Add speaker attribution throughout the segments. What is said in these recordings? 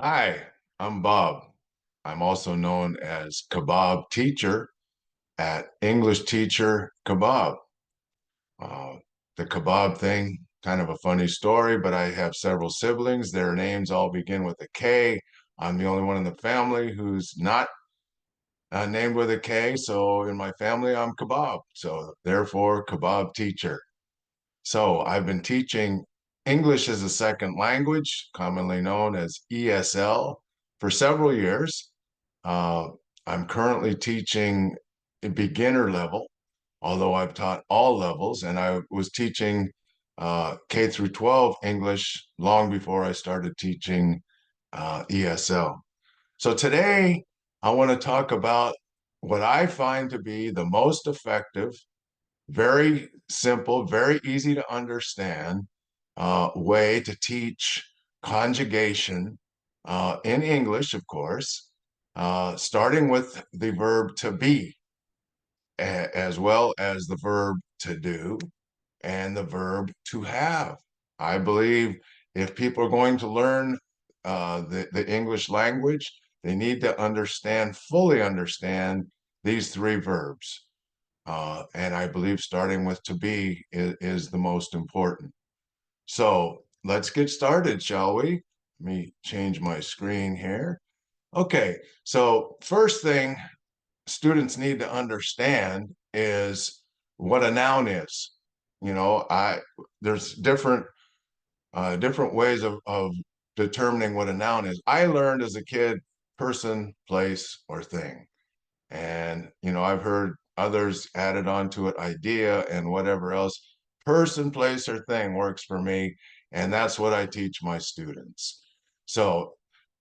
Speaker 1: Hi, I'm Bob. I'm also known as Kebab Teacher at English Teacher Kebab. Uh, the kebab thing, kind of a funny story, but I have several siblings. Their names all begin with a K. I'm the only one in the family who's not named with a K. So in my family, I'm Kebab. So therefore, Kebab Teacher. So I've been teaching English as a second language, commonly known as ESL, for several years. Uh, I'm currently teaching a beginner level, although I've taught all levels, and I was teaching K through 12 English long before I started teaching ESL. So today I want to talk about what I find to be the most effective, very simple, very easy to understand way to teach conjugation in English, of course, starting with the verb to be, as well as the verb to do and the verb to have. I believe if people are going to learn the English language, they need to understand, fully understand these three verbs. And I believe starting with to be is the most important. So let's get started, shall we? Let me change my screen here. Okay, so first thing students need to understand is what a noun is. You know, there's different ways of determining what a noun is. I learned as a kid, person, place, or thing. And, I've heard others added onto it, idea and whatever else. Person, place, or thing works for me. And that's what I teach my students. So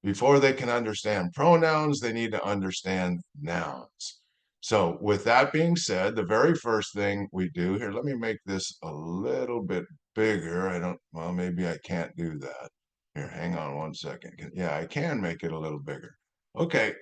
Speaker 1: before they can understand pronouns, they need to understand nouns. So with that being said, the very first thing we do here, let me make this a little bit bigger. Well, maybe I can't do that. Here, hang on one second. Yeah, I can make it a little bigger. Okay,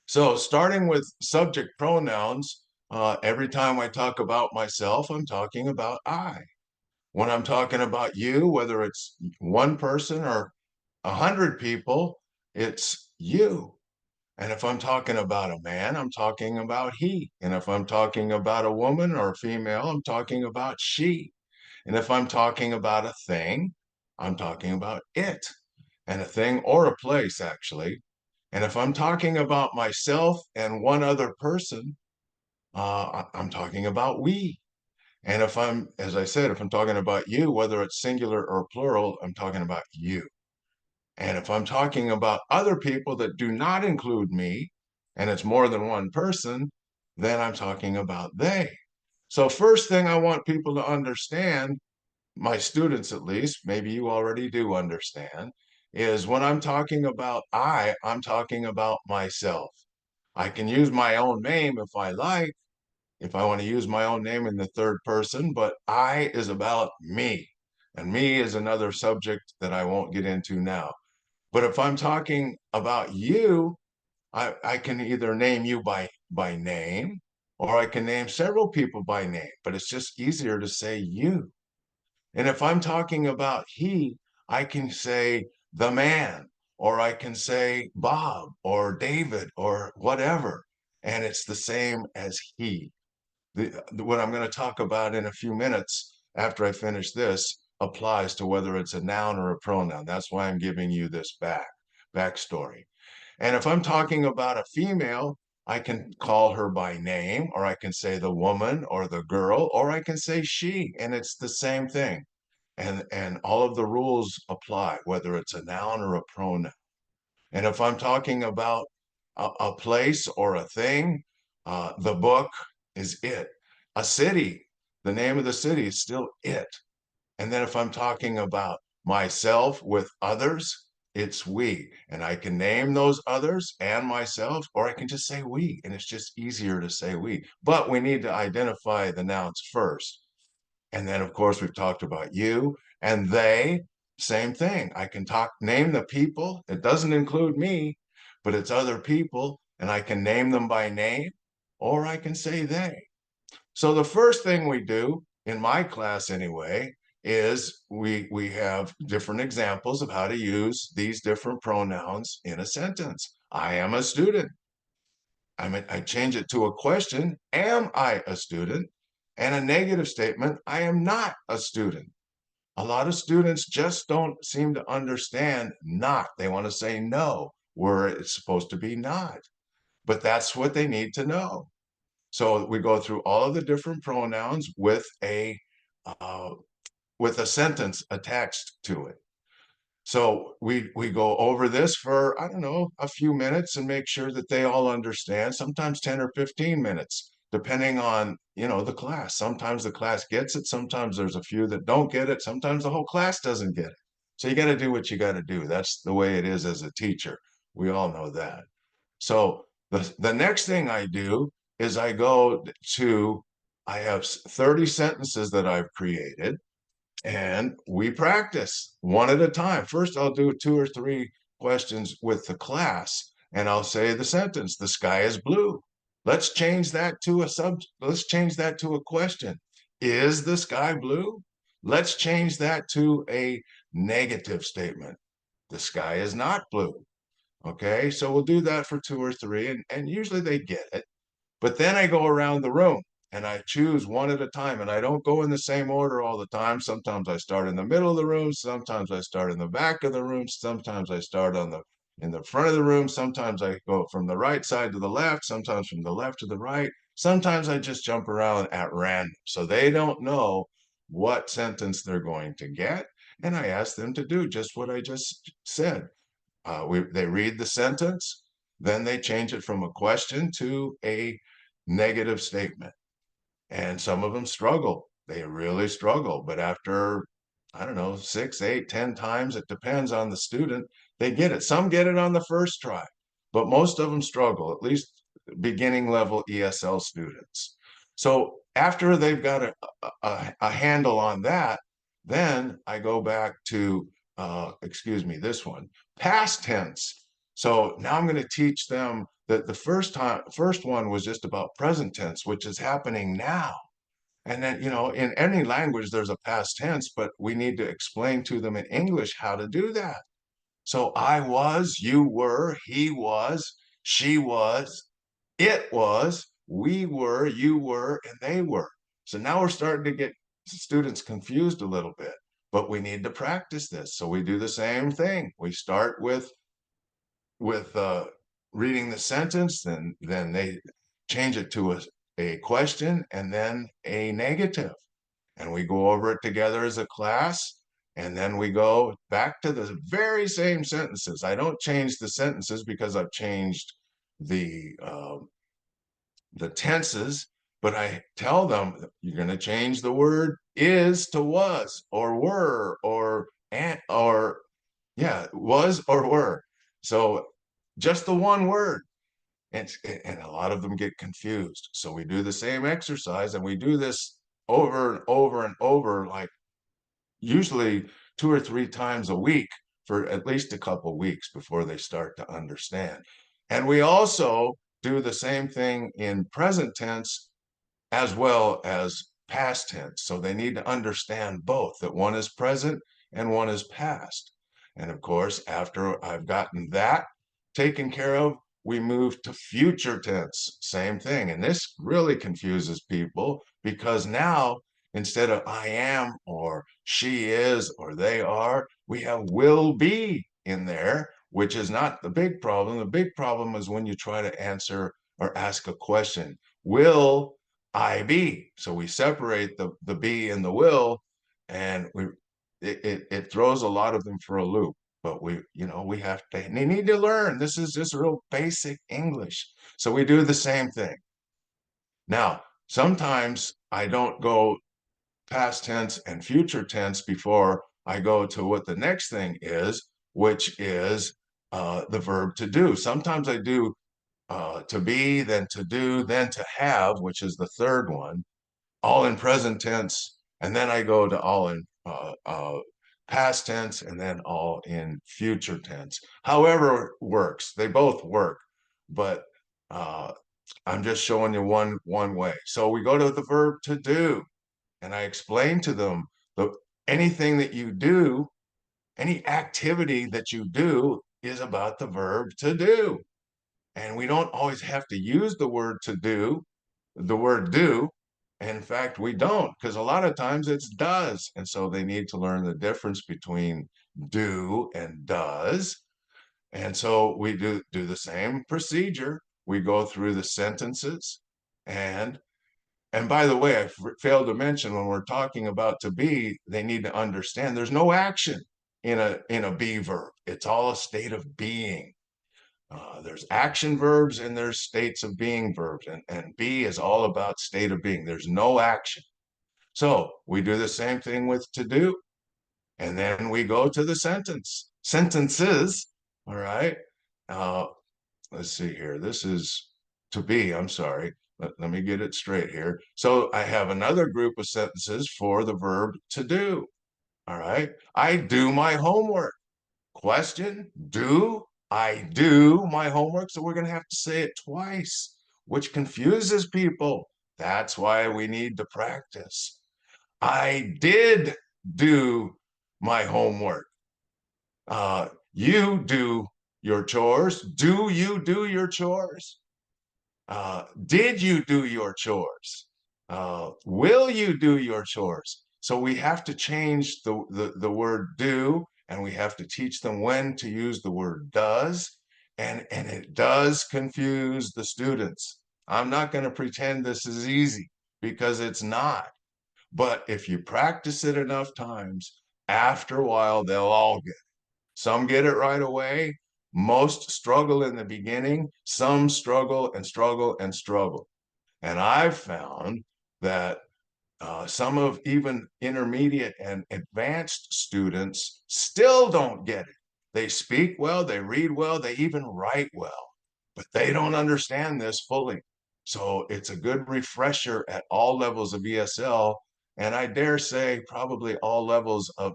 Speaker 1: so starting with subject pronouns, every time I talk about myself, I'm talking about I. When I'm talking about you, whether it's one person or 100 people, it's you. And if I'm talking about a man, I'm talking about he. And if I'm talking about a woman or a female, I'm talking about she. And if I'm talking about a thing, I'm talking about it. And a thing or a place, actually. And if I'm talking about myself and one other person, I'm talking about we. And as I said, if I'm talking about you, whether it's singular or plural, I'm talking about you. And if I'm talking about other people that do not include me, and it's more than one person, then I'm talking about they. So, first thing I want people to understand, my students at least, maybe you already do understand, is when I'm talking about I'm talking about myself. I can use my own name if I like, if I want to use my own name in the third person, but I is about me. And me is another subject that I won't get into now. But if I'm talking about you, I can either name you by name or I can name several people by name, but it's just easier to say you. And if I'm talking about he, I can say the man, or I can say Bob, or David, or whatever. And it's the same as he. What I'm going to talk about in a few minutes after I finish this applies to whether it's a noun or a pronoun. That's why I'm giving you this backstory. And if I'm talking about a female, I can call her by name, or I can say the woman or the girl, or I can say she, and it's the same thing. And all of the rules apply, whether it's a noun or a pronoun. And if I'm talking about a place or a thing, the book is it. A city, the name of the city is still it. And then if I'm talking about myself with others, it's we. And I can name those others and myself, or I can just say we. And it's just easier to say we. But we need to identify the nouns first. And then, of course, we've talked about you and they, same thing. I can name the people. It doesn't include me, but it's other people, and I can name them by name, or I can say they. So the first thing we do in my class anyway is we have different examples of how to use these different pronouns in a sentence. I am a student. I change it to a question, am I a student? And a negative statement, I am not a student. A lot of students just don't seem to understand not. They want to say no, where it's supposed to be not. But that's what they need to know. So we go through all of the different pronouns uh, with a sentence attached to it. So we go over this for, I don't know, a few minutes and make sure that they all understand, sometimes 10 or 15 minutes, depending on, the class. Sometimes the class gets it. Sometimes there's a few that don't get it. Sometimes the whole class doesn't get it. So you got to do what you got to do. That's the way it is as a teacher. We all know that. So the next thing I do is I have 30 sentences that I've created, and we practice one at a time. First, I'll do 2 or 3 questions with the class, and I'll say the sentence, the sky is blue. Let's change that to a question. Is the sky blue? Let's change that to a negative statement. The sky is not blue. Okay, so we'll do that for 2 or 3, and usually they get it. But then I go around the room and I choose one at a time, and I don't go in the same order all the time. Sometimes I start in the middle of the room, sometimes I start in the back of the room, sometimes I start in the front of the room, sometimes I go from the right side to the left, sometimes from the left to the right. Sometimes I just jump around at random. So they don't know what sentence they're going to get. And I ask them to do just what I just said. They read the sentence, then they change it from a question to a negative statement. And some of them struggle. They really struggle. But after, I don't know, 6, 8, 10 times, it depends on the student, they get it. Some get it on the first try, but most of them struggle, at least beginning level ESL students. So after they've got a handle on that, then I go back to, this one, past tense. So now I'm going to teach them that the first one was just about present tense, which is happening now. And then, in any language, there's a past tense, but we need to explain to them in English how to do that. So I was, you were, he was, she was, it was, we were, you were, and they were. So now we're starting to get students confused a little bit, but we need to practice this. So we do the same thing. We start with reading the sentence, then they change it to a question and then a negative. And we go over it together as a class, and then we go back to the very same sentences. I don't change the sentences because I've changed the tenses, but I tell them you're going to change the word is to was or were or and or yeah, was or were. So just the one word. And a lot of them get confused. So we do the same exercise, and we do this over and over and over, like usually 2 or 3 times a week for at least a couple weeks before they start to understand. And we also do the same thing in present tense as well as past tense. So they need to understand both, that one is present and one is past. And of course, after I've gotten that taken care of, we move to future tense. Same thing. And this really confuses people because now instead of I am or she is or they are, we have will be in there, which is not the big problem. The big problem is when you try to answer or ask a question. Will I be? So we separate the be and the will, and it throws a lot of them for a loop. But we have to, they need to learn. This is just real basic English. So we do the same thing. Now, sometimes I don't go past tense and future tense before I go to what the next thing is, which is the verb to do. Sometimes I do to be, then to do, then to have, which is the third one, all in present tense, and then I go to all in past tense, and then all in future tense. However it works, they both work, but uh, I'm just showing you one way. So we go to the verb to do, and I explain to them anything that you do, any activity that you do is about the verb to do. And we don't always have to use the word to do, the word do. In fact, we don't, because a lot of times it's does. And so they need to learn the difference between do and does. And so we do the same procedure. We go through the sentences. And by the way, I failed to mention when we're talking about to be, they need to understand there's no action in a be verb. It's all a state of being. There's action verbs and there's states of being verbs, and be is all about state of being. There's no action. So we do the same thing with to do, and then we go to the sentences. All right. Uh, let's see here. This is to be. I'm sorry. Let me get it straight here. So I have another group of sentences for the verb to do. All right. I do my homework. Question, do I do my homework? So we're going to have to say it twice, which confuses people. That's why we need to practice. I did do my homework. You do your chores. Do you do your chores? Did you do your chores? Will you do your chores? So we have to change the word do, and we have to teach them when to use the word does. And it does confuse the students. I'm not going to pretend this is easy because it's not. But if you practice it enough times, after a while, they'll all get it. Some get it right away. Most struggle in the beginning. Some struggle and struggle and struggle. And I've found that some of even intermediate and advanced students still don't get it. They speak well, they read well, they even write well, but they don't understand this fully. So it's a good refresher at all levels of ESL, and I dare say probably all levels of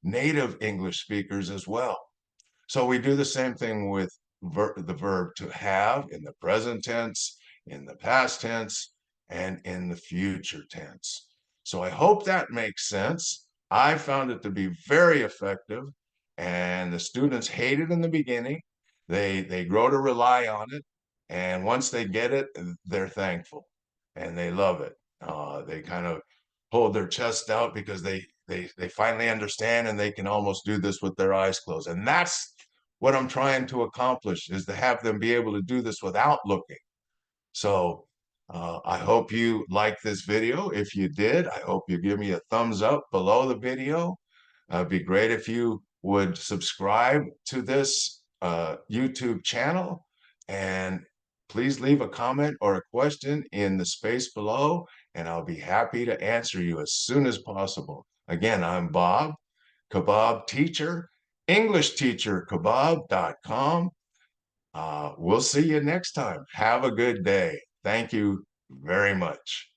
Speaker 1: native English speakers as well. So we do the same thing with the verb to have in the present tense, in the past tense, and in the future tense. So I hope that makes sense. I found it to be very effective, and the students hate it in the beginning. They grow to rely on it, and once they get it, they're thankful and they love it. They kind of hold their chest out because they finally understand, and they can almost do this with their eyes closed. And that's what I'm trying to accomplish, is to have them be able to do this without looking. So I hope you like this video. If you did, I hope you give me a thumbs up below the video. It'd be great if you would subscribe to this YouTube channel, and please leave a comment or a question in the space below, and I'll be happy to answer you as soon as possible. Again, I'm Bob, Kebab Teacher, English Teacher Kebab.com. We'll see you next time. Have a good day. Thank you very much.